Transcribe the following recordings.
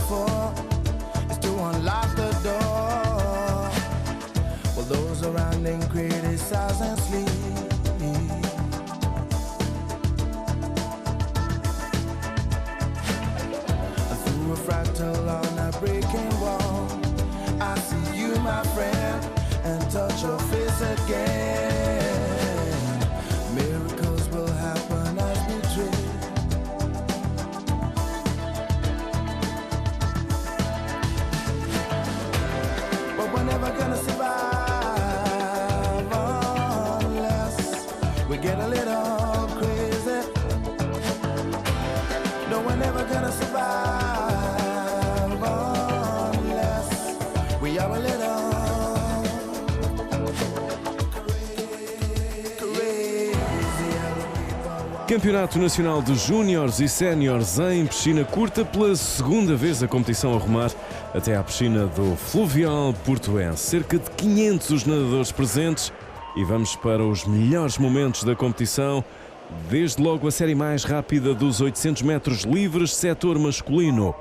for is to unlock the door. Well, those around him criticize and sleep. Through a fractal on a breaking wall, I see you, my friend, and touch your face again. Miracles will happen as we dream. But we're never gonna survive unless we get a little crazy. No, we're never gonna survive unless we are a little. Campeonato Nacional de Júniores e Séniores em piscina curta, pela segunda vez a competição a rumar até à piscina do Fluvial Portuense. Cerca de 500 os nadadores presentes e vamos para os melhores momentos da competição. Desde logo a série mais rápida dos 800 metros livres, setor masculino.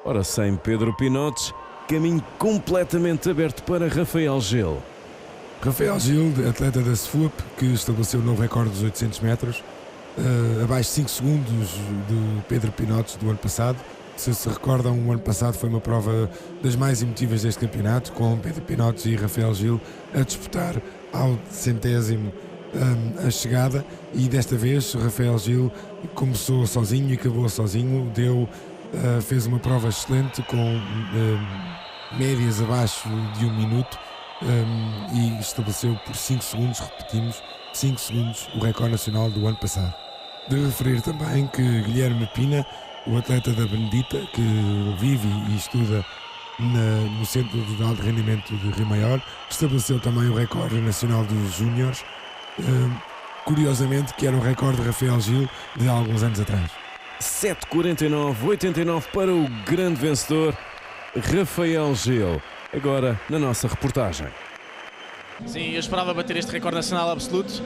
Ora, sem Pedro Pinotes, caminho completamente aberto para Rafael Gil. Rafael Gil, atleta da SFUAP, que estabeleceu o novo recorde dos 800 metros. Abaixo de 5 segundos de Pedro Pinotes do ano passado. Se recordam, o ano passado foi uma prova das mais emotivas deste campeonato, com Pedro Pinotes e Rafael Gil a disputar ao centésimo a chegada, e desta vez Rafael Gil começou sozinho e acabou sozinho, fez uma prova excelente com médias abaixo de 1 minuto e estabeleceu por 5 segundos, repetimos, 5 segundos, o recorde nacional do ano passado. De referir também que Guilherme Pina, o atleta da Benedita, que vive e estuda no Centro de Alto Rendimento de Rio Maior, estabeleceu também o recorde nacional dos Júniores, curiosamente que era o recorde de Rafael Gil de há alguns anos atrás. 7:49,89 para o grande vencedor Rafael Gil. Agora na nossa reportagem. Sim, eu esperava bater este recorde nacional absoluto.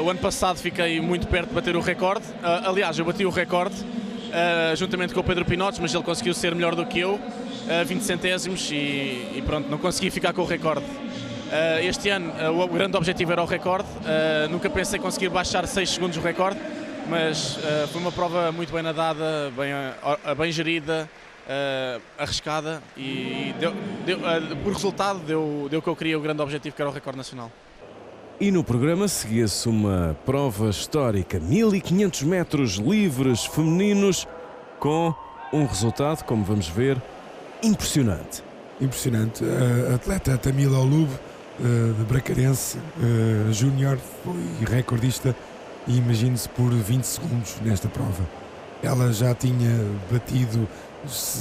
O ano passado fiquei muito perto de bater o recorde. Aliás, eu bati o recorde juntamente com o Pedro Pinotes, mas ele conseguiu ser melhor do que eu, 20 centésimos, e pronto, não consegui ficar com o recorde. Este ano o grande objetivo era o recorde. Nunca pensei conseguir baixar 6 segundos o recorde, mas foi uma prova muito bem nadada, bem gerida, arriscada, e por resultado deu o que eu queria, o grande objetivo, que era o recorde nacional. E no programa seguia-se uma prova histórica, 1500 metros livres femininos, com um resultado, como vamos ver, impressionante. Impressionante. A atleta Tamila Olube, de Bracarense, júnior, foi recordista, e imagine-se, por 20 segundos nesta prova. Ela já tinha batido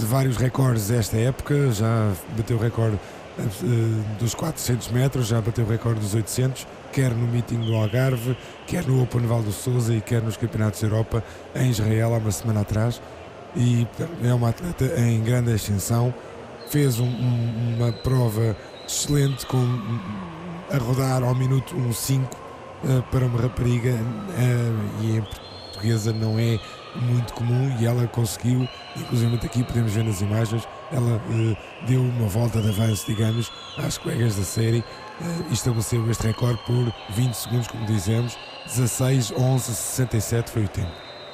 vários recordes esta época, já bateu o recorde dos 400 metros, já bateu o recorde dos 800, quer no meeting do Algarve, quer no Open Val do Sousa e quer nos Campeonatos da Europa em Israel há uma semana atrás, e é uma atleta em grande ascensão. Fez uma prova excelente, a rodar ao minuto 1:05 para uma rapariga, e em portuguesa não é muito comum, e ela conseguiu, inclusive aqui podemos ver nas imagens, ela deu uma volta de avanço, digamos, às colegas da série, e estabeleceu este recorde por 20 segundos, como dizemos, 16:11:67 foi o tempo.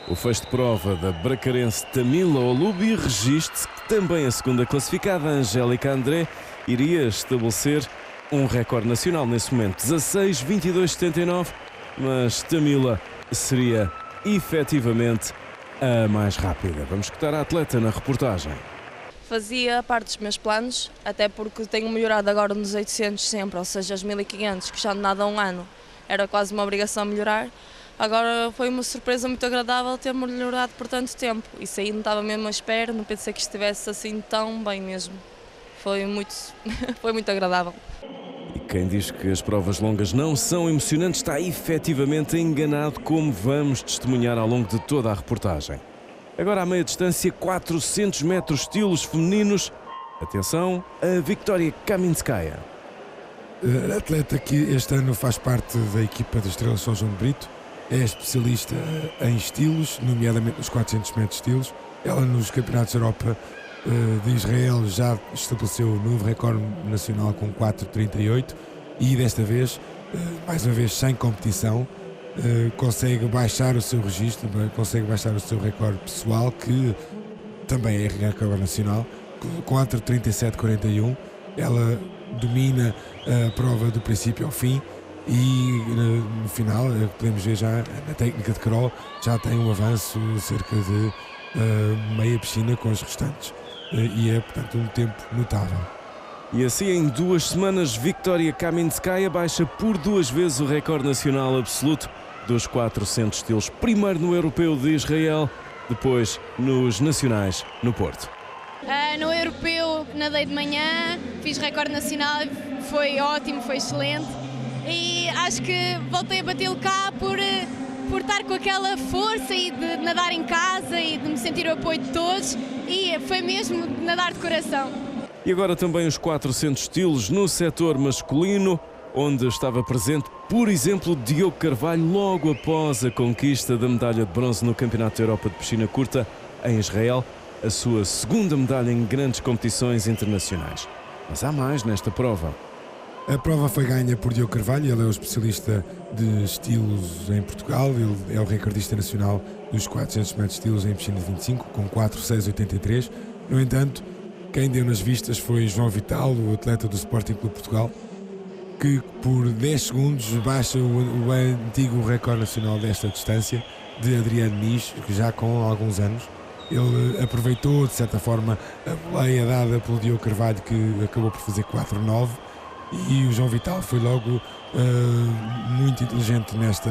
O fecho de prova da bracarense Tamila Olube, e registre-se que também a segunda classificada, Angélica André, iria estabelecer um recorde nacional nesse momento, 16:22:79, mas Tamila seria efetivamente a mais rápida. Vamos escutar a atleta na reportagem. Fazia parte dos meus planos, até porque tenho melhorado agora nos 800 sempre, ou seja, os 1500, que já ando nada há um ano, era quase uma obrigação melhorar. Agora foi uma surpresa muito agradável ter melhorado por tanto tempo. Isso aí não estava mesmo à espera, não pensei que estivesse assim tão bem mesmo. Foi muito agradável. E quem diz que as provas longas não são emocionantes está efetivamente enganado, como vamos testemunhar ao longo de toda a reportagem. Agora à meia distância, 400 metros estilos femininos. Atenção, a Victoria Kaminskaya. A atleta que este ano faz parte da equipa da Estrela São João de Brito, é especialista em estilos, nomeadamente nos 400 metros estilos. Ela nos Campeonatos da Europa de Israel já estabeleceu um novo recorde nacional com 4,38 e desta vez, mais uma vez sem competição, consegue baixar o seu registro, consegue baixar o seu recorde pessoal, que também é recorde nacional, 4,37,41. Ela domina a prova do princípio ao fim e no final podemos ver já na técnica de crawl já tem um avanço cerca de meia piscina com os restantes e é portanto um tempo notável. E assim em 2 semanas Victoria Kaminskaya baixa por 2 vezes o recorde nacional absoluto dos 400 estilos, primeiro no europeu de Israel, depois nos nacionais no Porto. No europeu nadei de manhã, fiz recorde nacional, foi ótimo, foi excelente e acho que voltei a batê-lo cá por estar com aquela força e de nadar em casa e de me sentir o apoio de todos e foi mesmo nadar de coração. E agora também os 400 estilos no setor masculino, onde estava presente, por exemplo, Diogo Carvalho logo após a conquista da medalha de bronze no Campeonato da Europa de Piscina Curta em Israel, a sua segunda medalha em grandes competições internacionais. Mas há mais nesta prova. A prova foi ganha por Diogo Carvalho, ele é o especialista de estilos em Portugal, ele é o recordista nacional dos 400 metros de estilos em piscina de 25, com 4,683. No entanto, quem deu nas vistas foi João Vital, o atleta do Sporting Clube Portugal, que por 10 segundos baixa o antigo recorde nacional desta distância de Adriano Nis, que já com alguns anos. Ele aproveitou, de certa forma, a boleia dada pelo Diogo Carvalho, que acabou por fazer 4,9, e o João Vital foi logo muito inteligente nesta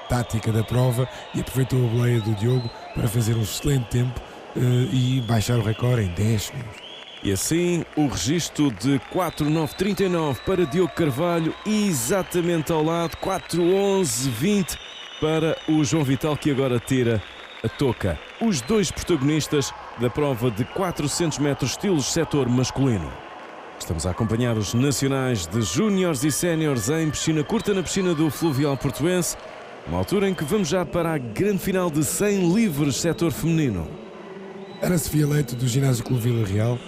tática da prova e aproveitou a boleia do Diogo para fazer um excelente tempo e baixar o recorde em 10 segundos. E assim, o registro de 4,939 para Diogo Carvalho e exatamente ao lado 4,11,20 para o João Vital, que agora tira a touca. Os 2 protagonistas da prova de 400 metros estilos setor masculino. Estamos a acompanhar os nacionais de júniores e séniores em piscina curta na piscina do Fluvial Portuense, uma altura em que vamos já para a grande final de 100 livres setor feminino. Ana Sofia Leite, do Ginásio Clube Vila Real,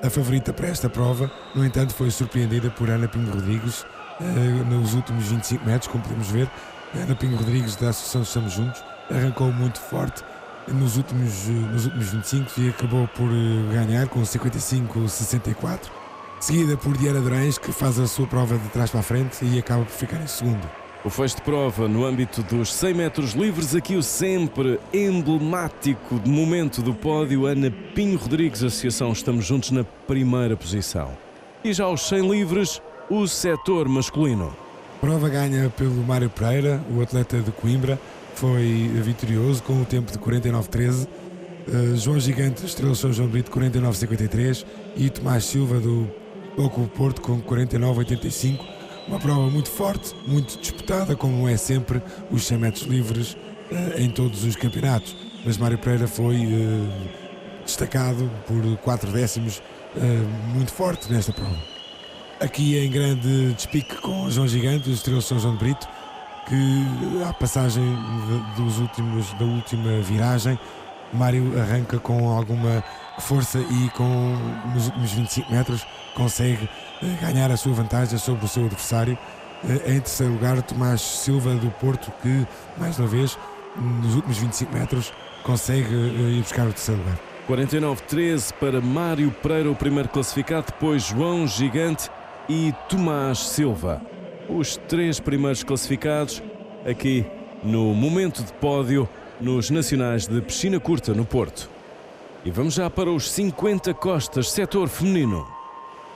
a favorita para esta prova, no entanto foi surpreendida por Ana Pinho Rodrigues nos últimos 25 metros, como podemos ver. Ana Pinho Rodrigues, da Associação Estamos Juntos, arrancou muito forte nos últimos 25 e acabou por ganhar com 55,64, seguida por Diana Durães, que faz a sua prova de trás para a frente e acaba por ficar em segundo. O fecho de prova no âmbito dos 100 metros livres, aqui o sempre emblemático momento do pódio, Ana Pinho Rodrigues, Associação Estamos Juntos, na primeira posição. E já os 100 livres, o setor masculino. Prova ganha pelo Mário Pereira, o atleta de Coimbra, foi vitorioso com o tempo de 49,13. João Gigante, Estrela São João Brito, 49,53 e Tomás Silva do Pouco Porto com 49,85. Uma prova muito forte, muito disputada, como é sempre os 100 metros livres em todos os campeonatos. Mas Mário Pereira foi destacado por 4 décimos, muito forte nesta prova. Aqui em grande despique com João Gigante, Estrela São João de Brito, que à passagem da última viragem, Mário arranca com alguma força e nos últimos 25 metros consegue ganhar a sua vantagem sobre o seu adversário. Em terceiro lugar, Tomás Silva do Porto, que mais uma vez nos últimos 25 metros consegue ir buscar o terceiro lugar. 49,13 para Mário Pereira, o primeiro classificado, depois João Gigante e Tomás Silva. Os 3 primeiros classificados aqui no momento de pódio nos nacionais de piscina curta no Porto. E vamos já para os 50 costas, setor feminino.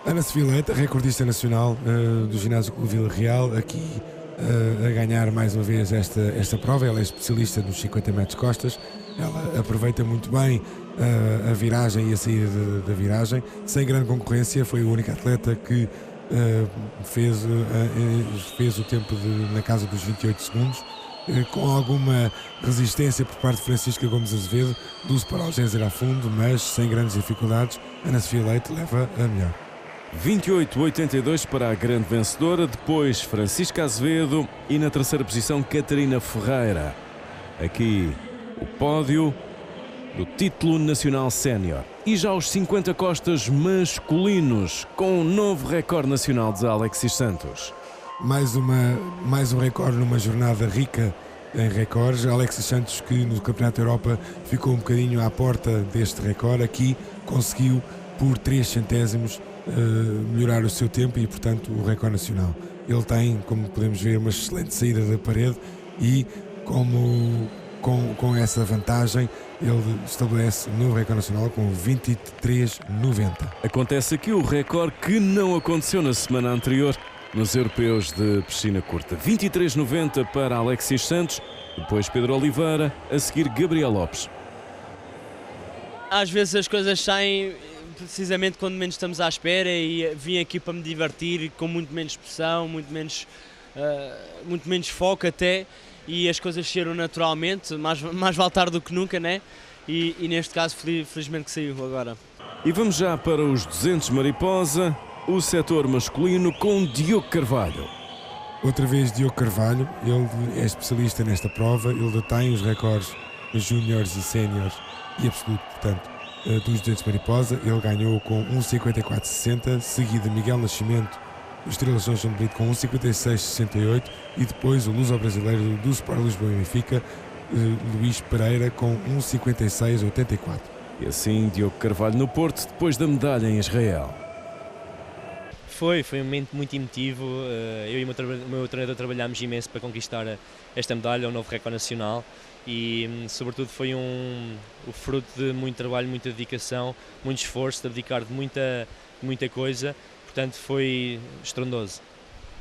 Ana Sofia Leite, recordista nacional do Ginásio Clube Vila Real, aqui a ganhar mais uma vez esta prova. Ela é especialista nos 50 metros costas. Ela aproveita muito bem a viragem e a saída da viragem. Sem grande concorrência, foi a única atleta que fez o tempo na casa dos 28 segundos, com alguma resistência por parte de Francisca Gomes Azevedo, do Separalgenser a fundo, mas sem grandes dificuldades. Ana Sofia Leite leva a melhor. 28,82 para a grande vencedora, depois Francisca Azevedo e na terceira posição Catarina Ferreira. Aqui o pódio do título nacional sénior. E já os 50 costas masculinos, com um novo recorde nacional de Alexis Santos. Mais um recorde numa jornada rica em recordes. Alexis Santos, que no Campeonato da Europa ficou um bocadinho à porta deste recorde, aqui conseguiu por 3 centésimos melhorar o seu tempo e, portanto, o recorde nacional. Ele tem, como podemos ver, uma excelente saída da parede e, com essa vantagem, ele estabelece um novo recorde nacional com 23,90. Acontece aqui o recorde que não aconteceu na semana anterior nos europeus de piscina curta. 23,90 para Alexis Santos, depois Pedro Oliveira, a seguir Gabriel Lopes. Às vezes as coisas saem precisamente quando menos estamos à espera e vim aqui para me divertir com muito menos pressão, muito menos foco até, e as coisas saíram naturalmente, mais vale tarde do que nunca, né? E neste caso felizmente que saiu agora. E vamos já para os 200 mariposa, o setor masculino com Diogo Carvalho. Outra vez Diogo Carvalho, ele é especialista nesta prova, ele detém os recordes dos júniores e séniores e absoluto, portanto, dos 200 mariposa. Ele ganhou com 1,54,60, seguido de Miguel Nascimento do Estrela São João de Brito com 1,56,68 e depois o luso-brasileiro do Sport Lisboa e Benfica, Luís Pereira, com 1,56,84. E assim Diogo Carvalho no Porto, depois da medalha em Israel. Foi um momento muito emotivo. Eu e o meu treinador trabalhámos imenso para conquistar esta medalha, um novo recorde nacional, e sobretudo foi o fruto de muito trabalho, muita dedicação, muito esforço, de abdicar de muita coisa, portanto foi estrondoso.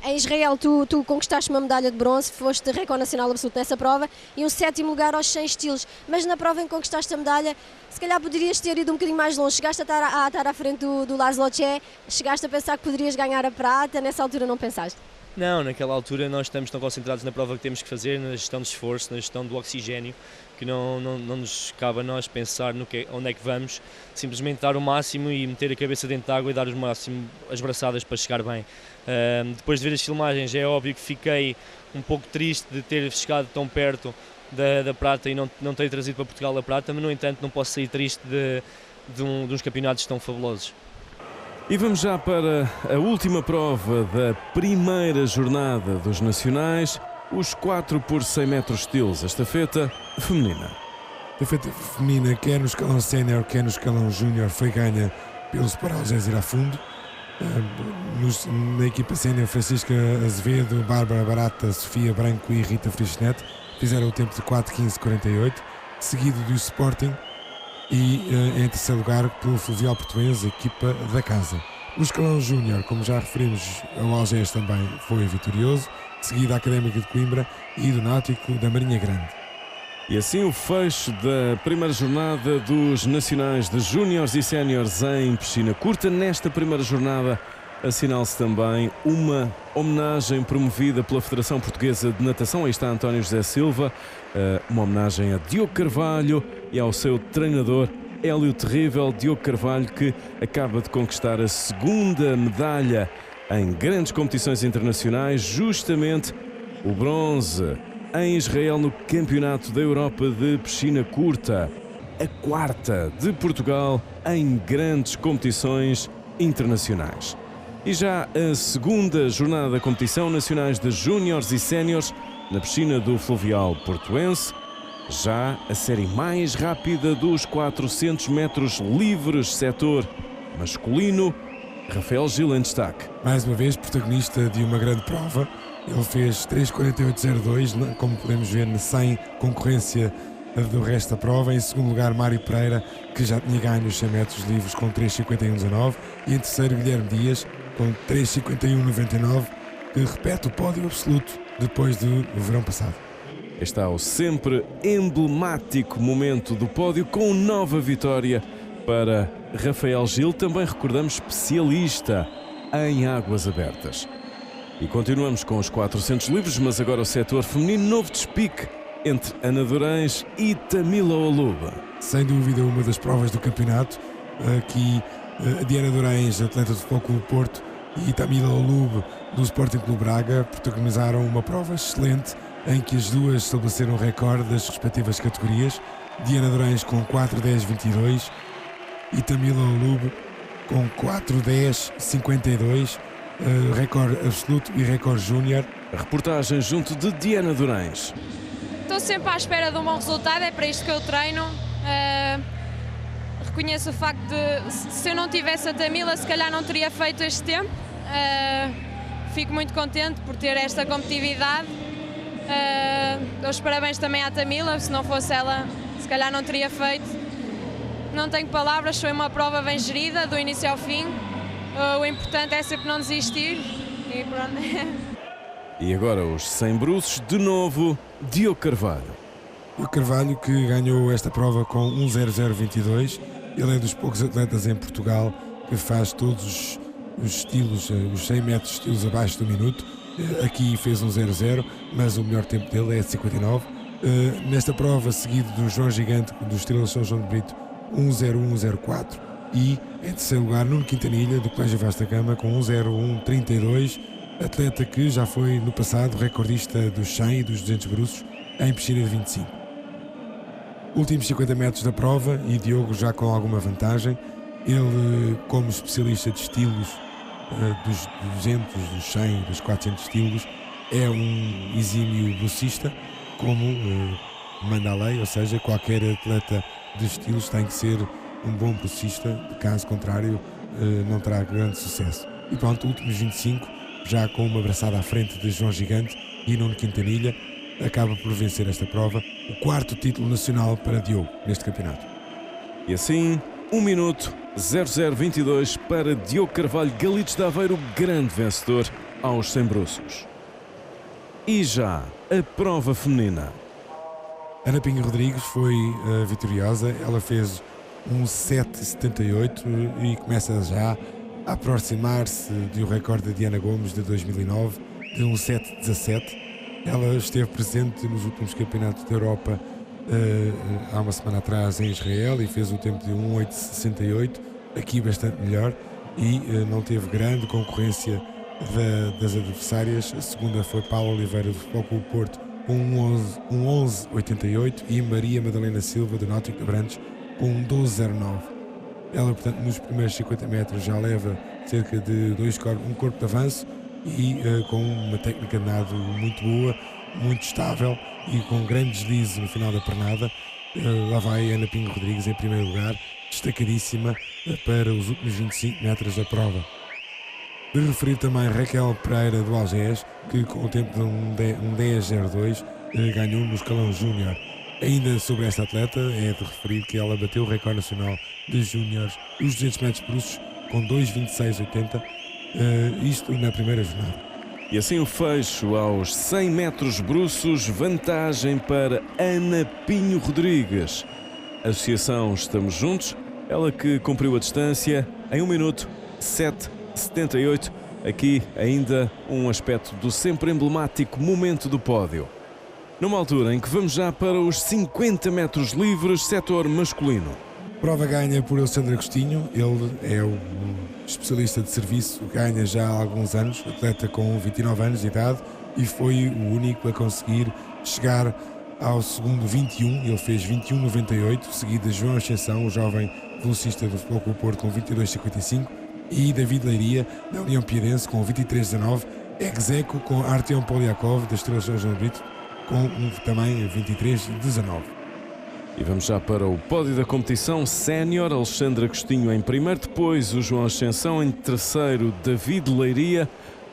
Em Israel tu conquistaste uma medalha de bronze, foste recorde nacional absoluto nessa prova e um 7º lugar aos 100 estilos, mas na prova em que conquistaste a medalha, se calhar poderias ter ido um bocadinho mais longe. Chegaste a estar à frente do Laszlo Tché, chegaste a pensar que poderias ganhar a prata, nessa altura não pensaste? Não, naquela altura nós estamos tão concentrados na prova que temos que fazer, na gestão de esforço, na gestão do oxigênio, que não nos cabe a nós pensar onde é que vamos, simplesmente dar o máximo e meter a cabeça dentro da água e dar o máximo as braçadas para chegar bem. Depois de ver as filmagens, é óbvio que fiquei um pouco triste de ter chegado tão perto da prata e não ter trazido para Portugal a prata, mas no entanto não posso sair triste de uns campeonatos tão fabulosos. E vamos já para a última prova da primeira jornada dos nacionais, os 4 por 100 metros estilos, a estafeta feminina. A estafeta feminina, quer no escalão sénior, quer no escalão júnior, foi ganha pelo Sport Algés Irafundo. Na equipa sénior, Francisca Azevedo, Bárbara Barata, Sofia Branco e Rita Frischnet fizeram o tempo de 4:15:48, seguido do Sporting e em terceiro lugar pelo Fluvial Portuense, equipa da casa. No escalão júnior, como já referimos, o Algés também foi vitorioso, seguido a Académica de Coimbra e do Náutico da Marinha Grande. E assim o fecho da primeira jornada dos nacionais de júniores e séniores em piscina curta. Nesta primeira jornada assinala-se também uma homenagem promovida pela Federação Portuguesa de Natação. Aí está António José Silva, uma homenagem a Diogo Carvalho e ao seu treinador Hélio Terrível. Diogo Carvalho, que acaba de conquistar a segunda medalha em grandes competições internacionais, justamente o bronze em Israel no Campeonato da Europa de Piscina Curta, a quarta de Portugal em grandes competições internacionais. E já a segunda jornada da competição nacionais de júniores e séniores na piscina do Fluvial Portuense, já a série mais rápida dos 400 metros livres, setor masculino, Rafael Gil em destaque. Mais uma vez protagonista de uma grande prova. Ele fez 3:48:02, como podemos ver, sem concorrência do resto da prova. Em segundo lugar, Mário Pereira, que já tinha ganho os 100 metros livres com 3:51:19. E em terceiro, Guilherme Dias, com 3:51:99, que repete o pódio absoluto depois do verão passado. Está o sempre emblemático momento do pódio com nova vitória para Rafael Gil, também recordamos especialista em águas abertas. E continuamos com os 400 livres, mas agora o setor feminino, novo despique entre Ana Durães e Tamila Oluba. Sem dúvida uma das provas do campeonato, aqui a Diana Durães, atleta do Futebol Clube Porto, e Tamila Oluba do Sporting Clube Braga protagonizaram uma prova excelente em que as duas estabeleceram recorde das respectivas categorias. Diana Durães com 4:10:22 e Tamila Olube com 4:10:52, recorde absoluto e recorde júnior. A reportagem junto de Diana Durães. Estou sempre à espera de um bom resultado, é para isto que eu treino. Reconheço o facto de, se eu não tivesse a Tamila, se calhar não teria feito este tempo. Fico muito contente por ter esta competitividade. Dou os parabéns também à Tamila, se não fosse ela, se calhar não teria feito. Não tenho palavras, foi uma prova bem gerida, do início ao fim. O importante é sempre não desistir. E pronto. E agora os 100 bruços, de novo, Diogo Carvalho. O Carvalho, que ganhou esta prova com 1:00:22, ele é dos poucos atletas em Portugal que faz todos os estilos, os 100 metros estilos abaixo do minuto. Aqui fez 1:00, mas o melhor tempo dele é de 59. Nesta prova, seguido do João Gigante, do Estrela São João de Brito, 1:01:04. E em terceiro lugar, Nuno Quintanilha, do Colégio Vasta Gama, com 1:01:32. Atleta que já foi no passado recordista dos 100 e dos 200 bruços em piscina de 25. Últimos 50 metros da prova e Diogo já com alguma vantagem. Ele, como especialista de estilos dos 200, dos 100, dos 400 estilos, é um exímio brucista, como manda a lei, ou seja, qualquer atleta de estilos tem que ser um bom brucista, caso contrário não terá grande sucesso. E pronto, últimos 25, já com uma abraçada à frente de João Gigante e Nuno Quintanilha, acaba por vencer esta prova, o quarto título nacional para Diogo neste campeonato. E assim, 1 minuto 00:22 para Diogo Carvalho, Galitos de Aveiro, grande vencedor aos 100 bruços. E já a prova feminina. Ana Pinho Rodrigues foi vitoriosa, ela fez 1:07:78 e começa já a aproximar-se do recorde de Diana Gomes de 2009, de 1:07:17. Ela esteve presente nos últimos campeonatos da Europa há uma semana atrás em Israel e fez o tempo de 1:08:68, aqui bastante melhor, e não teve grande concorrência das adversárias. A segunda foi Paula Oliveira do Futebol Clube Porto com 1:11:88 e Maria Madalena Silva do Náutico de Abrantes com 1:12:09. Ela, portanto, nos primeiros 50 metros já leva cerca de um corpo de avanço e com uma técnica de nado muito boa, muito estável e com grande deslize no final da pernada. Lá vai Ana Pinho Rodrigues em primeiro lugar, destacadíssima para os últimos 25 metros da prova. De referir também Raquel Pereira do Algés, que com o tempo de 1:10:02 ganhou no escalão júnior. Ainda sobre esta atleta, é de referir que ela bateu o recorde nacional de júniores, os 200 metros bruços, com 2:26:80, isto na primeira jornada. E assim o fecho aos 100 metros bruços, vantagem para Ana Pinho Rodrigues. Associação Estamos Juntos, ela que cumpriu a distância em 1 minuto 7:78. Aqui ainda um aspecto do sempre emblemático momento do pódio. Numa altura em que vamos já para os 50 metros livres, setor masculino. Prova ganha por Alexandre Agostinho, ele é um especialista de serviço, ganha já há alguns anos, atleta com 29 anos de idade e foi o único a conseguir chegar ao segundo 21, ele fez 21:98, seguido de João Ascensão, o jovem velocista do Futebol Clube Porto com 22:55 e David Leiria, da União Piadense com 23:19, ex-eco com Artyom Polyakov, da Estrela São João de Brito, com também 23:19. E vamos já para o pódio da competição sénior, Alexandre Agostinho em primeiro, depois o João Ascensão em terceiro, David Leiria,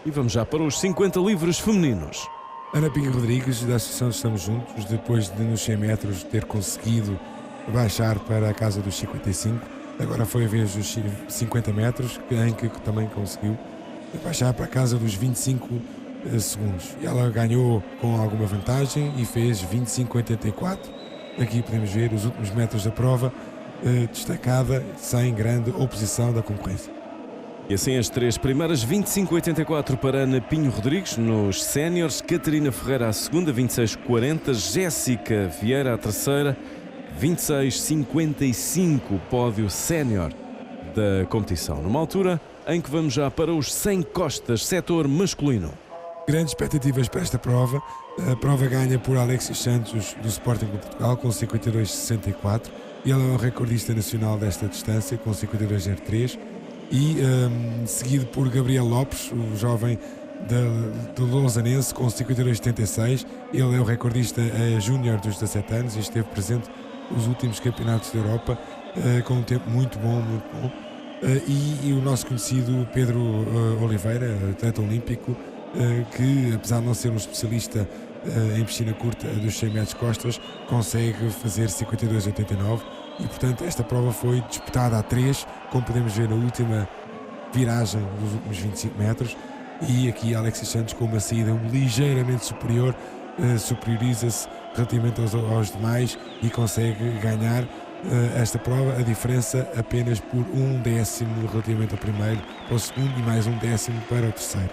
e vamos já para os 50 livres femininos. Ana Pinho Rodrigues, da Associação Estamos Juntos, depois de nos 100 metros ter conseguido baixar para a casa dos 55, agora foi a vez dos 50 metros, em que também conseguiu baixar para a casa dos 25 segundos. Ela ganhou com alguma vantagem e fez 25:84. Aqui podemos ver os últimos metros da prova, destacada, sem grande oposição da concorrência. E assim as três primeiras, 25:84 para Ana Pinho Rodrigues, nos séniores, Catarina Ferreira à segunda, 26:40, Jéssica Vieira à terceira, 26:55, pódio sénior da competição. Numa altura em que vamos já para os 100 costas, setor masculino. Grandes expectativas para esta prova. A prova ganha por Alexis Santos do Sporting de Portugal com 52,64. Ele é o recordista nacional desta distância com 52,03 e seguido por Gabriel Lopes, o jovem do Lausanense com 52,76. Ele é o recordista júnior dos 17 anos e esteve presente nos últimos campeonatos da Europa com um tempo muito bom. E o nosso conhecido Pedro Oliveira, atleta olímpico, que apesar de não ser um especialista em piscina curta dos 100 metros costas, consegue fazer 52,89 e portanto esta prova foi disputada a 3, como podemos ver na última viragem dos últimos 25 metros, e aqui Alexis Santos com uma saída ligeiramente superior, superioriza-se relativamente aos demais e consegue ganhar esta prova, a diferença apenas por 1 décimo relativamente ao primeiro, para o segundo, e mais 1 décimo para o terceiro.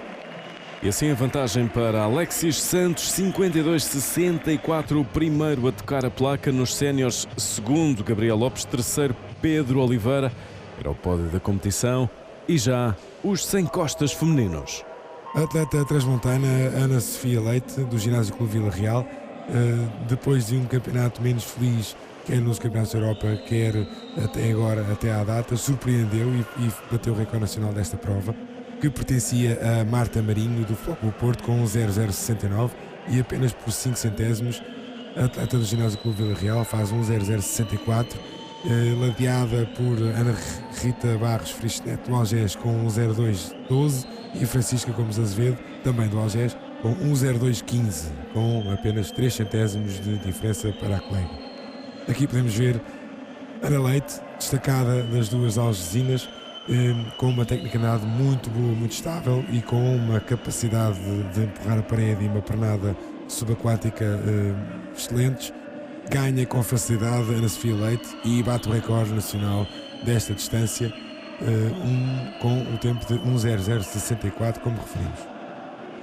E assim a vantagem para Alexis Santos, 52,64, o primeiro a tocar a placa nos séniores, segundo Gabriel Lopes, terceiro Pedro Oliveira, era o pódio da competição, e já os 100 costas femininos. A atleta transmontana Ana Sofia Leite, do Ginásio Clube Vila Real, depois de um campeonato menos feliz, quer nos campeonatos da Europa, quer até agora, até à data, surpreendeu e bateu o recorde nacional desta prova, que pertencia a Marta Marinho, do Futebol Porto, com 0,069 e apenas por 5 centésimos. A atleta do Ginásio Clube Vila Real faz 1,0064, ladeada por Ana Rita Barros Frischnet, do Algés, com 1,0212, e Francisca Gomes Azevedo, também do Algés, com 1,0215, com apenas 3 centésimos de diferença para a colega. Aqui podemos ver Ana Leite, destacada das duas algesinas, com uma técnica de nado muito boa, muito estável e com uma capacidade de empurrar a parede e uma pernada subaquática excelentes. Ganha com facilidade Ana Sofia Leite e bate o recorde nacional desta distância, com o tempo de 1,0064, como referimos.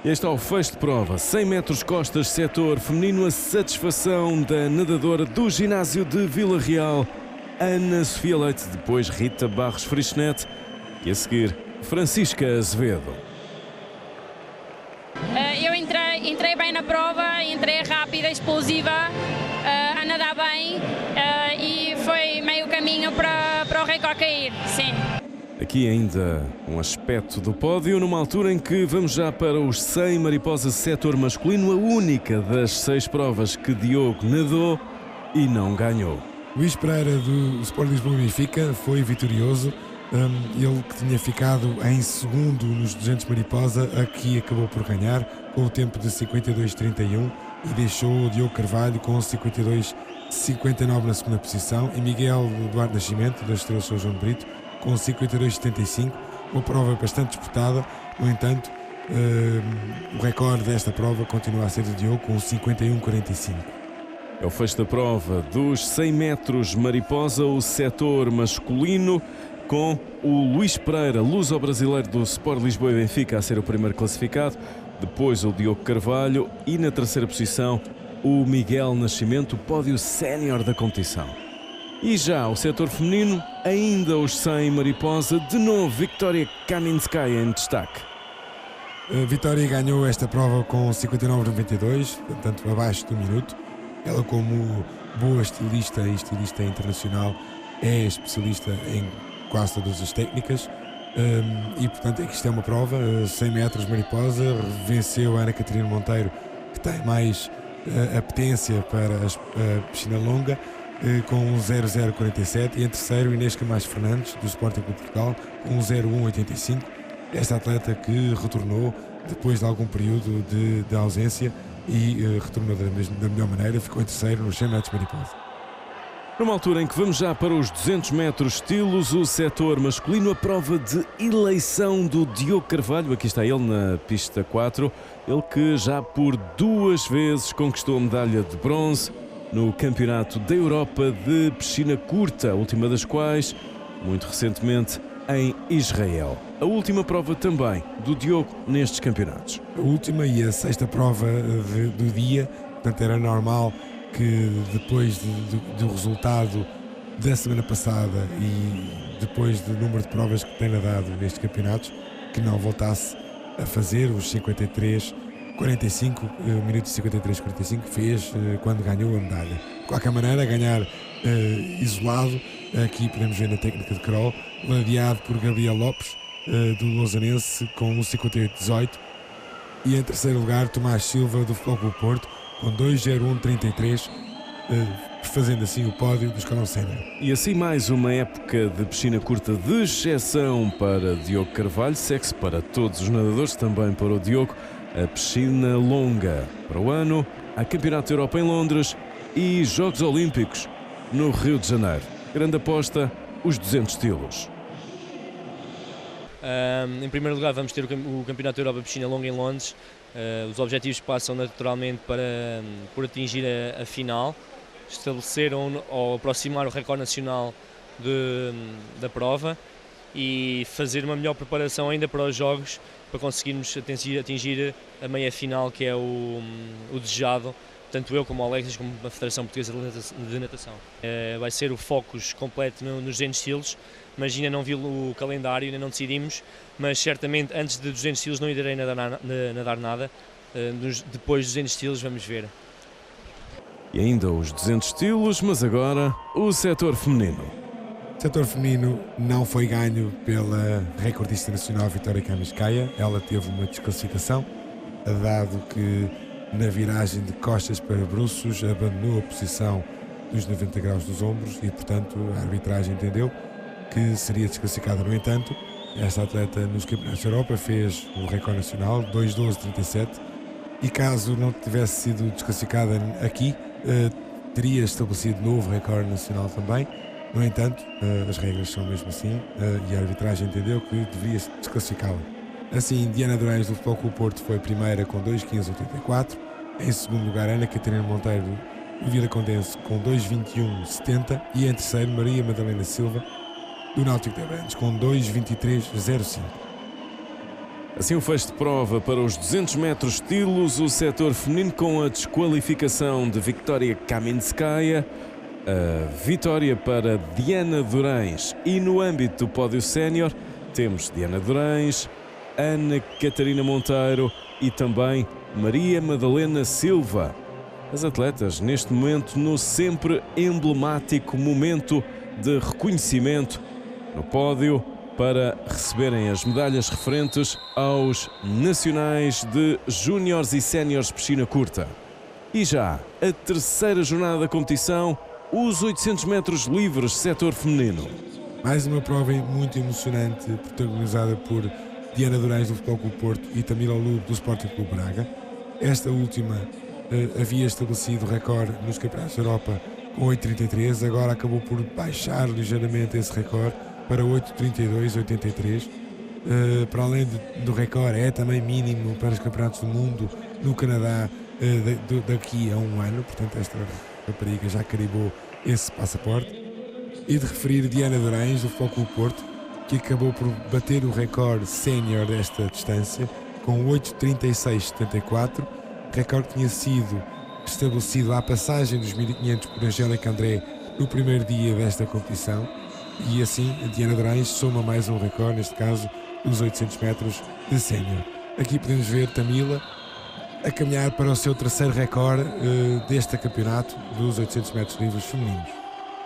Este é o fecho de prova, 100 metros costas, setor feminino, a satisfação da nadadora do ginásio de Vila Real, Ana Sofia Leite, depois Rita Barros Frischnet e a seguir Francisca Azevedo. Eu entrei bem na prova, entrei rápida, explosiva, a nadar bem e foi meio caminho para o recorde cair, sim. Aqui ainda um aspecto do pódio, numa altura em que vamos já para os 100 mariposa setor masculino, a única das 6 provas que Diogo nadou e não ganhou. Luís Pereira, do Sport Lisboa Benfica, foi vitorioso. Ele que tinha ficado em segundo nos 200 mariposa, aqui acabou por ganhar com o tempo de 52,31 e deixou o Diogo Carvalho com 52,59 na segunda posição e Miguel Duarte Nascimento, da Estrela São João de Brito, com 52,75, uma prova bastante disputada. No entanto, o recorde desta prova continua a ser do Diogo com 51,45. É o fecho da prova dos 100 metros mariposa, o setor masculino, com o Luís Pereira, luso-brasileiro do Sport Lisboa e Benfica, a ser o primeiro classificado, depois o Diogo Carvalho e na terceira posição o Miguel Nascimento, pódio sénior da competição. E já o setor feminino, ainda os 100 mariposa, de novo Victoria Kaminskaya em destaque. A Vitória ganhou esta prova com 59,92, portanto abaixo do minuto. Ela, como boa estilista e estilista internacional, é especialista em quase todas as técnicas e, portanto, isto é uma prova, 100 metros mariposa, venceu a Ana Catarina Monteiro, que tem mais apetência para a piscina longa, com 1,0047, e em terceiro Inês Camacho Fernandes, do Sporting Clube de Portugal, com 1,0185. Esta atleta que retornou depois de algum período de ausência e retornou da melhor maneira, ficou em terceiro nos 100 metros mariposa. Numa altura em que vamos já para os 200 metros estilos, o setor masculino, a prova de eleição do Diogo Carvalho. Aqui está ele na pista 4, ele que já por 2 vezes conquistou a medalha de bronze no Campeonato da Europa de piscina curta, a última das quais, muito recentemente, em Israel. A última prova também do Diogo nestes campeonatos. A última e a 6ª prova do dia, portanto era normal que depois do resultado da semana passada e depois do número de provas que tem nadado nestes campeonatos, que não voltasse a fazer os 53 45, minuto 53-45, fez quando ganhou a medalha. De qualquer maneira, ganhar isolado, aqui podemos ver na técnica de crawl, ladeado por Gabriel Lopes, do Losanense, com 1,58-18. E em terceiro lugar, Tomás Silva, do Futebol Clube Porto, com 2,01-33, fazendo assim o pódio do escalão sénior. E assim mais uma época de piscina curta de exceção para Diogo Carvalho. Segue-se para todos os nadadores, também para o Diogo, a piscina longa. Para o ano, há Campeonato da Europa em Londres e Jogos Olímpicos no Rio de Janeiro. Grande aposta, os 200 estilos. Em primeiro lugar, vamos ter o Campeonato da Europa de Piscina Longa em Londres. Os objetivos passam naturalmente por atingir a final, estabelecer ou aproximar o recorde nacional da prova e fazer uma melhor preparação ainda para os Jogos, para conseguirmos atingir a meia final, que é o desejado, tanto eu como o Alexis, como a Federação Portuguesa de Natação. Vai ser o foco completo nos 200 estilos, mas ainda não vi o calendário, ainda não decidimos, mas certamente antes de 200 estilos não irei nadar nada, depois dos 200 estilos vamos ver. E ainda os 200 estilos, mas agora o setor feminino. O setor feminino não foi ganho pela recordista nacional Vitória Kamiskaya. Ela teve uma desclassificação, dado que na viragem de costas para bruços abandonou a posição dos 90 graus dos ombros e, portanto, a arbitragem entendeu que seria desclassificada. No entanto, esta atleta nos Campeonatos da Europa fez o recorde nacional, 2:12:37, e caso não tivesse sido desclassificada aqui, teria estabelecido novo recorde nacional também. No entanto, as regras são mesmo assim e a arbitragem entendeu que deveria desclassificá-la. Assim, Diana Durães do Futebol Clube Porto foi primeira com 2:15:84. Em segundo lugar, Ana Catarina Monteiro do Vilacondense com 2:21:70. E em terceiro, Maria Madalena Silva do Náutico de Abrantes com 2:23:05. Assim o fecho de prova para os 200 metros estilos, o setor feminino com a desqualificação de Vitória Kaminskaya, a vitória para Diana Durães, e no âmbito do pódio sénior temos Diana Durães, Ana Catarina Monteiro e também Maria Madalena Silva. As atletas neste momento no sempre emblemático momento de reconhecimento no pódio para receberem as medalhas referentes aos nacionais de júniores e séniores piscina curta. E já a terceira jornada da competição, os 800 metros livres setor feminino. Mais uma prova muito emocionante, protagonizada por Diana Durães do Futebol Clube Porto e Tamila Lube do Sporting Clube Braga. Esta última havia estabelecido o recorde nos Campeonatos da Europa com 8:33, agora acabou por baixar ligeiramente esse recorde para 8:32:83. Para além do recorde, é também mínimo para os Campeonatos do Mundo no Canadá daqui a um ano, portanto esta rapariga já carimbou esse passaporte. E de referir Diana Durães do Futebol Clube Porto, que acabou por bater o recorde sénior desta distância com 8:36:74, recorde que tinha sido estabelecido à passagem dos 1500 por Angélica André no primeiro dia desta competição. E assim, a Diana Durães soma mais um recorde, neste caso, dos 800 metros de sénior. Aqui podemos ver Tamila a caminhar para o seu terceiro recorde deste campeonato dos 800 metros livres femininos.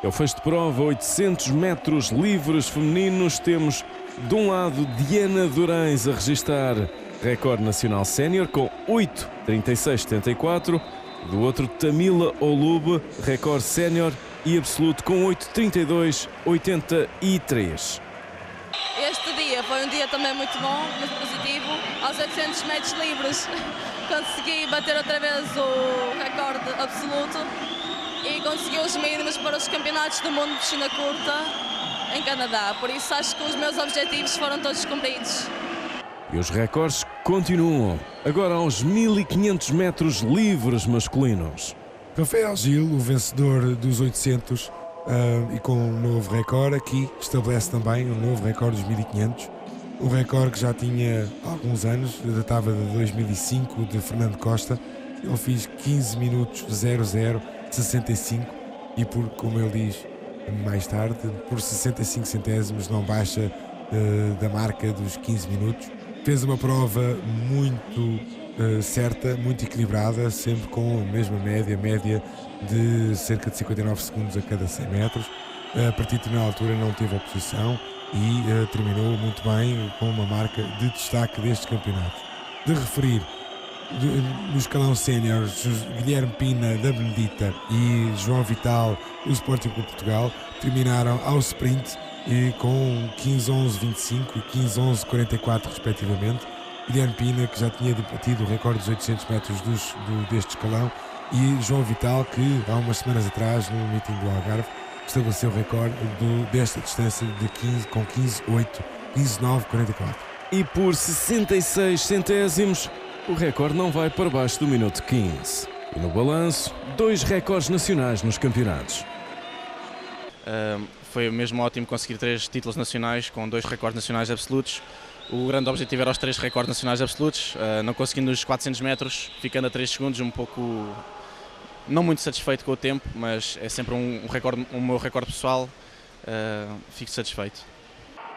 É o fecho de prova, 800 metros livres femininos. Temos, de um lado, Diana Durães a registrar recorde nacional sénior com 8:36:74. Do outro, Tamila Olube, recorde sénior e absoluto com 8:32:83. Este dia foi um dia também muito bom, muito positivo. Aos 800 metros livres consegui bater outra vez o recorde absoluto e consegui os mínimos para os campeonatos do mundo de piscina curta em Canadá. Por isso acho que os meus objetivos foram todos cumpridos. E os recordes continuam, agora aos 1500 metros livres masculinos. Rafael Gil, o vencedor dos 800 e com um novo recorde, aqui estabelece também um novo recorde dos 1500. Um recorde que já tinha alguns anos, datava de 2005, de Fernando Costa. Ele fez 15 minutos 00:65 e, como ele diz mais tarde, por 65 centésimos não baixa da marca dos 15 minutos. Fez uma prova muito certa, muito equilibrada, sempre com a mesma média de cerca de 59 segundos a cada 100 metros. A partir de determinada altura não teve oposição e terminou muito bem com uma marca de destaque deste campeonato. De referir, no escalão sénior, Guilherme Pina da Benedita e João Vital do Sporting Clube Portugal terminaram ao sprint com 15:11:25 e 15:11:44 respectivamente. Guilherme Pina, que já tinha batido o recorde dos 800 metros deste escalão, e João Vital, que há umas semanas atrás, no meeting do Algarve, estabeleceu o recorde desta distância de 15:9:44. E por 66 centésimos, o recorde não vai para baixo do minuto 15. E no balanço, 2 recordes nacionais nos campeonatos. Foi mesmo ótimo conseguir 3 títulos nacionais com 2 recordes nacionais absolutos. O grande objetivo era os 3 recordes nacionais absolutos, não conseguindo os 400 metros, ficando a 3 segundos, um pouco não muito satisfeito com o tempo, mas é sempre um meu recorde pessoal, fico satisfeito.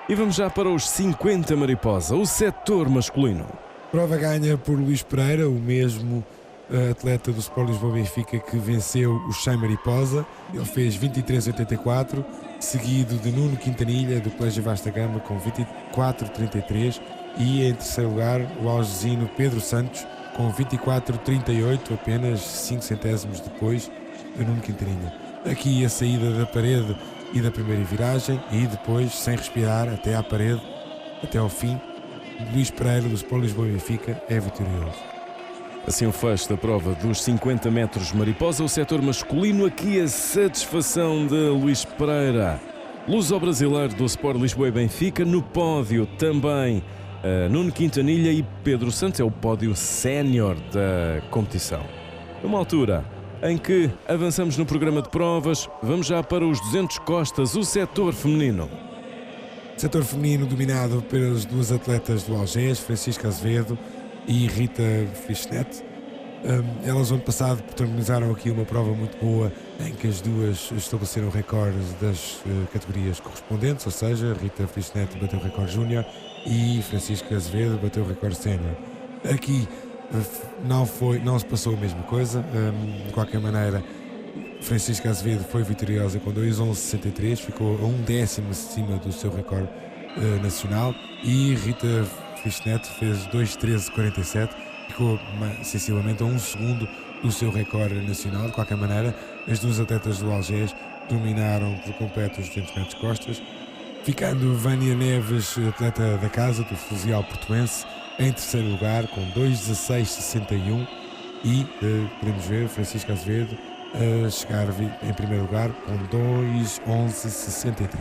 E vamos já para os 50 mariposa, o setor masculino. Prova ganha por Luís Pereira, o mesmo atleta do Sport Lisboa Benfica que venceu o 100 mariposa. Ele fez 23:84, seguido de Nuno Quintanilha do Colégio Vasta Gama com 24:33 e em terceiro lugar o algesino Pedro Santos com 24:38, apenas 5 centésimos depois de Nuno Quintanilha. Aqui a saída da parede e da primeira viragem e depois, sem respirar, até à parede, até ao fim, Luís Pereira do Sport Lisboa Benfica é vitorioso. Assim o fecho da prova dos 50 metros mariposa, o setor masculino, aqui a satisfação de Luís Pereira, luso-brasileiro do Sport Lisboa e Benfica. No pódio também Nuno Quintanilha e Pedro Santos, é o pódio sénior da competição. Numa altura em que avançamos no programa de provas, vamos já para os 200 costas, o setor feminino. Setor feminino dominado pelas 2 atletas do Algés, Francisca Azevedo e Rita Frischnet. Elas no ano passado protagonizaram aqui uma prova muito boa em que as duas estabeleceram recordes das categorias correspondentes, ou seja, Rita Frischnet bateu o recorde júnior e Francisca Azevedo bateu o recorde sénior. Aqui não se passou a mesma coisa, de qualquer maneira Francisca Azevedo foi vitoriosa com 2:11:63, ficou a 1/10 acima do seu recorde nacional, e Rita Frischnet fez 2:13:47, ficou sensivelmente a 1 segundo do seu recorde nacional. De qualquer maneira, as 2 atletas do Algés dominaram por completo os 200 metros costas, ficando Vânia Neves, atleta da casa do Fluvial Portuense, em terceiro lugar com 2:16:61 e podemos ver Francisca Azevedo a chegar em primeiro lugar com 2:11:63.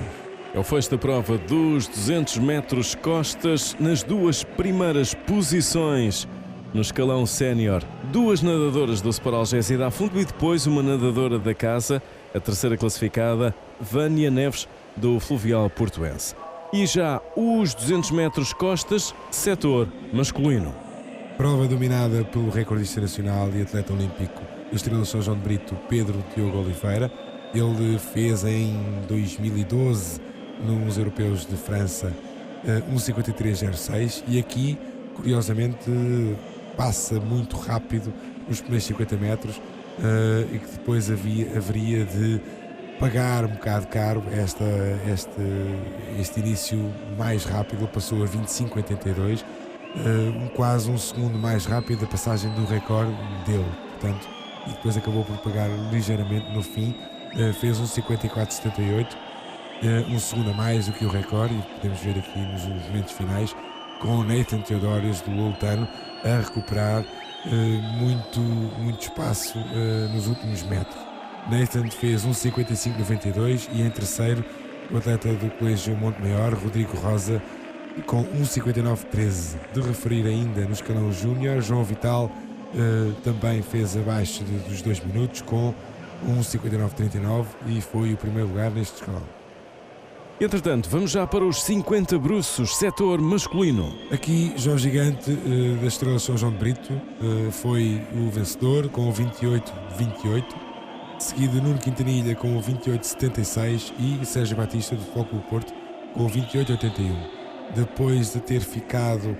É o fecho da prova dos 200 metros costas. Nas 2 primeiras posições no escalão sénior, 2 nadadoras do Sport Algés e da Fundo e depois uma nadadora da casa, a terceira classificada, Vânia Neves do Fluvial Portuense. E já os 200 metros costas, setor masculino. Prova dominada pelo recordista nacional e atleta olímpico do Estrela de São João de Brito, Pedro Diogo Oliveira. Ele fez em 2012 nos Europeus de França 1:53:06 e aqui, curiosamente, passa muito rápido nos primeiros 50 metros e que depois haveria de pagar um bocado caro este início mais rápido. Passou a 25:82, quase 1 segundo mais rápido a passagem do recorde dele, portanto, e depois acabou por pagar ligeiramente no fim. Fez 1:54:78, 1 segundo a mais do que o recorde, e podemos ver aqui nos momentos finais com o Nathan Teodorius do Loltano a recuperar muito espaço nos últimos metros. Nathan fez 1:55:92 e em terceiro o atleta do Colégio Monte Maior, Rodrigo Rosa, com 1:59:13. De referir ainda no escalão júnior, João Vital também fez abaixo dos 2 minutos com 1:59:39 e foi o primeiro lugar neste escalão. Entretanto, vamos já para os 50 bruços, setor masculino. Aqui, João Gigante, da Estrela de São João de Brito, foi o vencedor com o 28:28, seguido de Nuno Quintanilha com o 28:76 e Sérgio Batista do Futebol Clube do Porto com o 28:81. Depois de ter ficado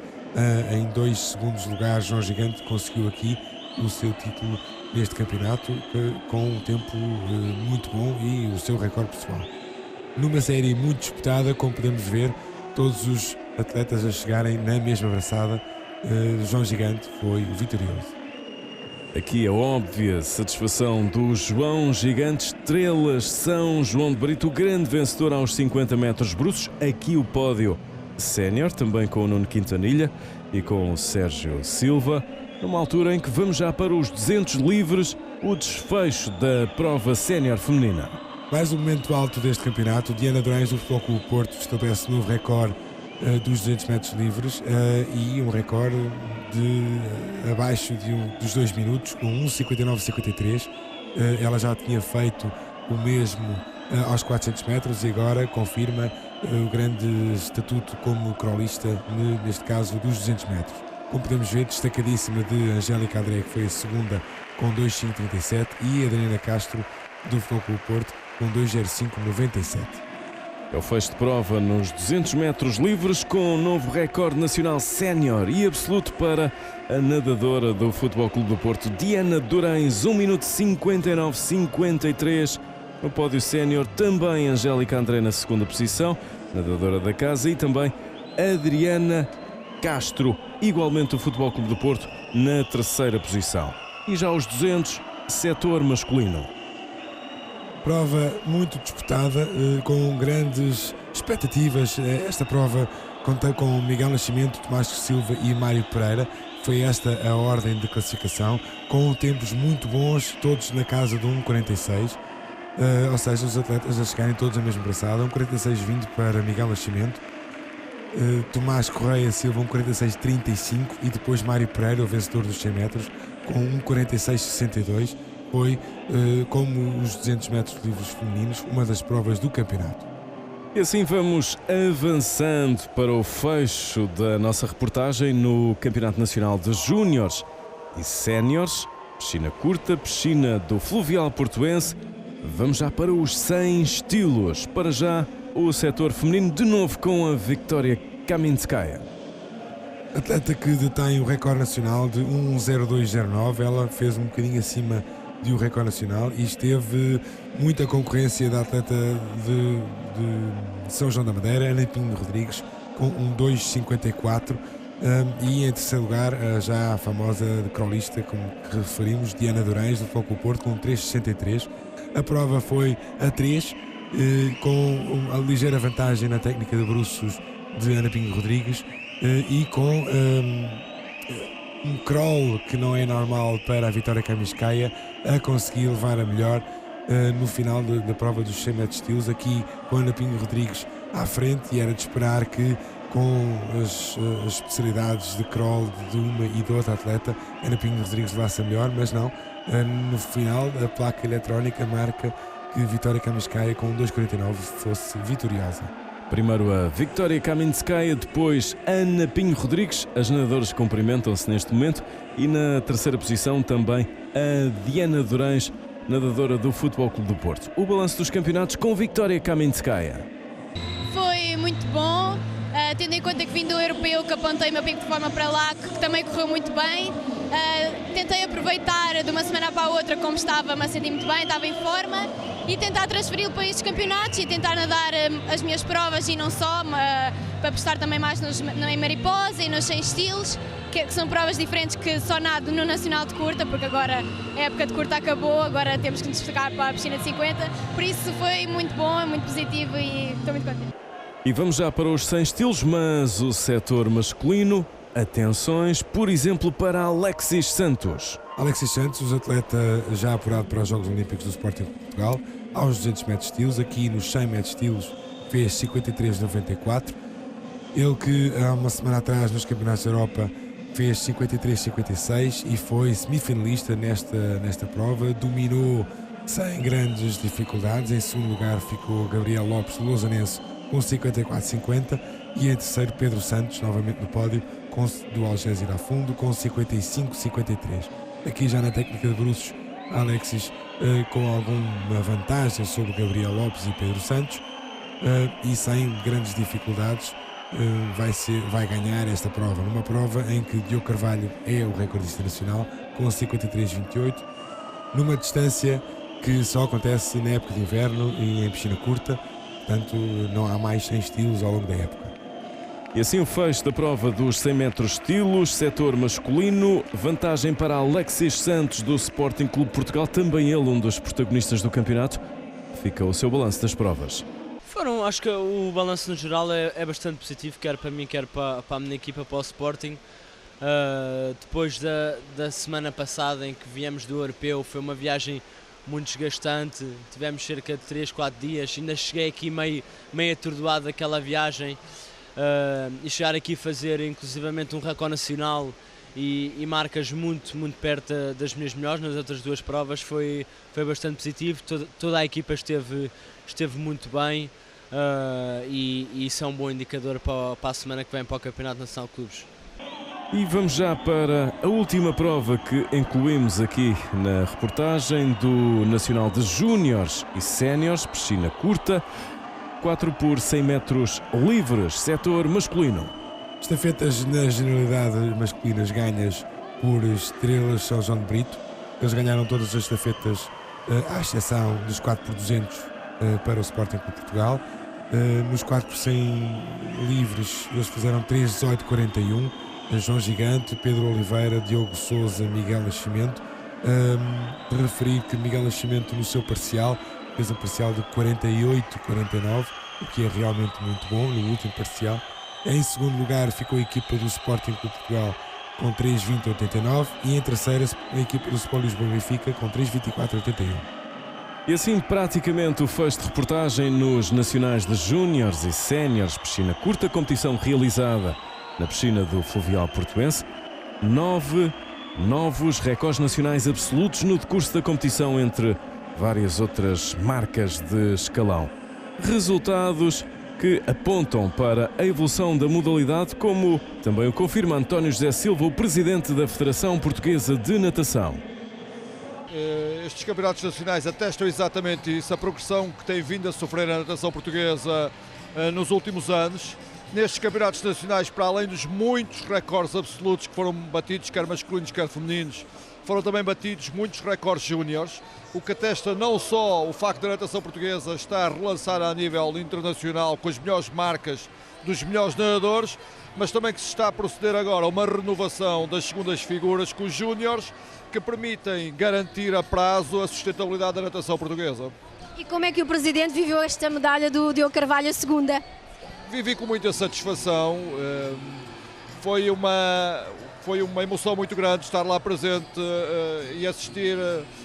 Em 2 segundos lugares, João Gigante conseguiu aqui o seu título neste campeonato com um tempo muito bom e o seu recorde pessoal. Numa série muito disputada, como podemos ver, todos os atletas a chegarem na mesma braçada, João Gigante foi o vitorioso. Aqui a óbvia satisfação do João Gigante, estrelas São João de Brito, o grande vencedor aos 50 metros bruços. Aqui o pódio sénior, também com o Nuno Quintanilha e com o Sérgio Silva, numa altura em que vamos já para os 200 livres, o desfecho da prova sénior feminina. Mais um momento alto deste campeonato. Diana Durães do Futebol Clube do Porto estabelece novo recorde dos 200 metros livres e um recorde de abaixo dos 2 minutos, com 1:59:53. Ela já tinha feito o mesmo aos 400 metros e agora confirma o grande estatuto como crawlista, neste caso dos 200 metros. Como podemos ver, destacadíssima de Angélica André, que foi a segunda com 2:5:37, e Adriana Castro do Futebol Clube do Porto com 2:05:97. É o fecho de prova nos 200 metros livres, com um novo recorde nacional sénior e absoluto para a nadadora do Futebol Clube do Porto, Diana Durães, 1:59:53. No pódio sénior também Angélica André na segunda posição, nadadora da casa, e também Adriana Castro, igualmente do Futebol Clube do Porto, na terceira posição. E já os 200, setor masculino. Prova muito disputada, com grandes expectativas. Esta prova conta com Miguel Nascimento, Tomás Silva e Mário Pereira. Foi esta a ordem de classificação, com tempos muito bons, todos na casa de 1:46. Ou seja, os atletas a chegarem todos a mesma braçada. 1:46:20 para Miguel Nascimento, Tomás Correia Silva 1:46:35 e depois Mário Pereira, o vencedor dos 100 metros, com 1:46:62. Foi, como os 200 metros livres femininos, uma das provas do campeonato. E assim vamos avançando para o fecho da nossa reportagem no Campeonato Nacional de Júniores e Séniores, piscina curta, piscina do Fluvial Portuense. Vamos já para os 100 estilos. Para já, o setor feminino, de novo com a Victoria Kaminskaya. Atleta que detém o recorde nacional de 1:02:09, ela fez um bocadinho acima do recorde nacional e esteve muita concorrência da atleta de São João da Madeira, Ana Pinho Rodrigues, com 1:02:54, e em terceiro lugar já a famosa crawlista, como que referimos, Diana Durães do Futebol Clube do Porto, com 3:63. A prova foi a 3, com a ligeira vantagem na técnica de bruços de Ana Pinho Rodrigues, e com um crawl que não é normal para a Victoria Kaminskaya, a conseguir levar a melhor no final da prova dos 100 metros estilos, aqui com Ana Pinho Rodrigues à frente, e era de esperar que com as especialidades de crawl de uma e de outra atleta, Ana Pinho Rodrigues levasse a melhor, mas não. No final, a placa eletrónica marca que Victoria Kaminskaya com 2:49 fosse vitoriosa. Primeiro a Victoria Kaminskaya, depois Ana Pinho Rodrigues. As nadadoras cumprimentam-se neste momento. E na terceira posição também a Diana Durães, nadadora do Futebol Clube do Porto. O balanço dos campeonatos com Victoria Kaminskaya. Foi muito bom, tendo em conta que vim do europeu, que apontei o meu pico de forma para lá, que também correu muito bem. Tentei aproveitar de uma semana para a outra, como estava-me a sentir muito bem, estava em forma, e tentar transferi-lo para estes campeonatos e tentar nadar as minhas provas e não só, para apostar também mais em mariposa e nos 100 estilos, que são provas diferentes que só nado no Nacional de Curta, porque agora a época de curta acabou, agora temos que nos destacar para a piscina de 50, por isso foi muito bom, muito positivo e estou muito contente. E vamos já para os 100 estilos, mas o setor masculino, atenções, por exemplo, para Alexis Santos. Alexis Santos, atleta já apurado para os Jogos Olímpicos do Sporting de Portugal, aos 200 metros estilos, aqui nos 100 metros estilos fez 53:94. Ele que há uma semana atrás nos Campeonatos da Europa fez 53:56 e foi semifinalista nesta prova, dominou sem grandes dificuldades. Em segundo lugar ficou Gabriel Lopes, lausanense, com 54:50, e em terceiro Pedro Santos, novamente no pódio, do Algés Irafundo, com 55:53. Aqui já na técnica de bruços, Alexis com alguma vantagem sobre Gabriel Lopes e Pedro Santos, e sem grandes dificuldades, vai ganhar esta prova, numa prova em que Diogo Carvalho é o recordista nacional com 53,28, numa distância que só acontece na época de inverno e em piscina curta, portanto não há mais 100 estilos ao longo da época. E assim o fecho da prova dos 100 metros estilos, setor masculino, vantagem para Alexis Santos do Sporting Clube Portugal, também ele um dos protagonistas do campeonato. Fica o seu balanço das provas. Acho que o balanço no geral é bastante positivo, quer para mim, quer para a minha equipa, para o Sporting. Depois da semana passada em que viemos do Europeu, foi uma viagem muito desgastante, tivemos cerca de 3-4 dias, ainda cheguei aqui meio atordoado daquela viagem. E chegar aqui a fazer inclusivamente um recorde nacional e marcas muito perto das minhas melhores nas outras duas provas foi bastante positivo. Toda a equipa esteve muito bem e isso é um bom indicador para a semana que vem para o Campeonato Nacional de Clubes. E vamos já para a última prova que incluímos aqui na reportagem do Nacional de Júniores e Séniores, piscina curta, 4 por 100 metros livres, setor masculino. Estafetas na generalidade masculinas ganhas por Estrelas São João de Brito. Eles ganharam todas as estafetas, à exceção dos 4 por 200 para o Sporting Clube Portugal. Nos 4 por 100 livres eles fizeram 3:18:41. João Gigante, Pedro Oliveira, Diogo Sousa, Miguel Nascimento. Referir que Miguel Nascimento no seu parcial fez um parcial de 48:49, o que é realmente muito bom no último parcial. Em segundo lugar ficou a equipa do Sporting Clube Portugal com 3:20:89 e em terceira a equipa do Sport Lisboa Benfica com 3:24:81. E assim praticamente o fecho de reportagem nos Nacionais de Júniores e Séniores, piscina curta, competição realizada na piscina do Fluvial Portuense. 9 novos recordes nacionais absolutos no decurso da competição, entre várias outras marcas de escalão. Resultados que apontam para a evolução da modalidade, como também o confirma António José Silva, o presidente da Federação Portuguesa de Natação. Estes campeonatos nacionais atestam exatamente isso, a progressão que tem vindo a sofrer a natação portuguesa nos últimos anos. Nestes campeonatos nacionais, para além dos muitos recordes absolutos que foram batidos, quer masculinos, quer femininos, foram também batidos muitos recordes júniores, o que atesta não só o facto da natação portuguesa estar a relançar a nível internacional com as melhores marcas dos melhores nadadores, mas também que se está a proceder agora a uma renovação das segundas figuras com os júniores, que permitem garantir a prazo a sustentabilidade da natação portuguesa. E como é que o Presidente viveu esta medalha do Diogo Carvalho, a segunda? Vivi com muita satisfação, foi uma emoção muito grande estar lá presente e assistir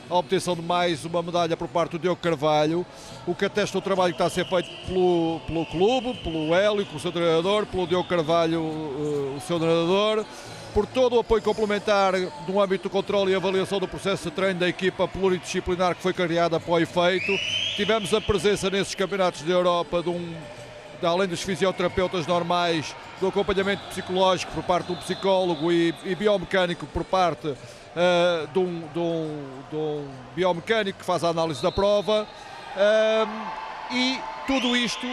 à obtenção de mais uma medalha por parte do Diogo Carvalho, o que atesta o trabalho que está a ser feito pelo clube, pelo Hélio, o seu treinador, pelo Diogo Carvalho, o seu nadador, por todo o apoio complementar no âmbito do controle e avaliação do processo de treino da equipa pluridisciplinar que foi criada para o efeito. Tivemos a presença nesses campeonatos da Europa além dos fisioterapeutas normais, do acompanhamento psicológico por parte do psicólogo e biomecânico por parte de um biomecânico que faz a análise da prova. E tudo isto,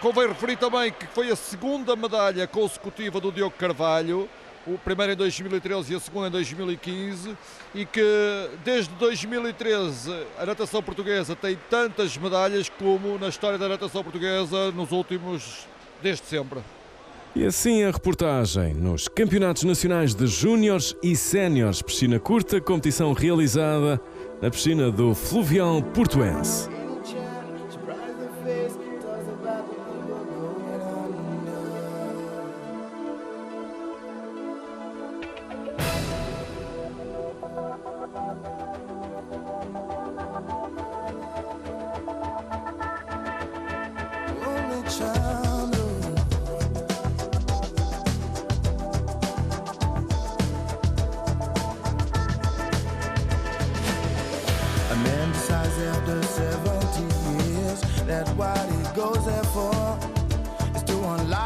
convém referir também que foi a segunda medalha consecutiva do Diogo Carvalho, o primeiro em 2013 e a segunda em 2015, e que desde 2013 a natação portuguesa tem tantas medalhas como na história da natação portuguesa desde sempre. E assim a reportagem nos Campeonatos Nacionais de Júniores e Séniores, piscina curta, competição realizada na piscina do Fluvial Portuense. A man decides after 70 years that what he goes there for is to unlock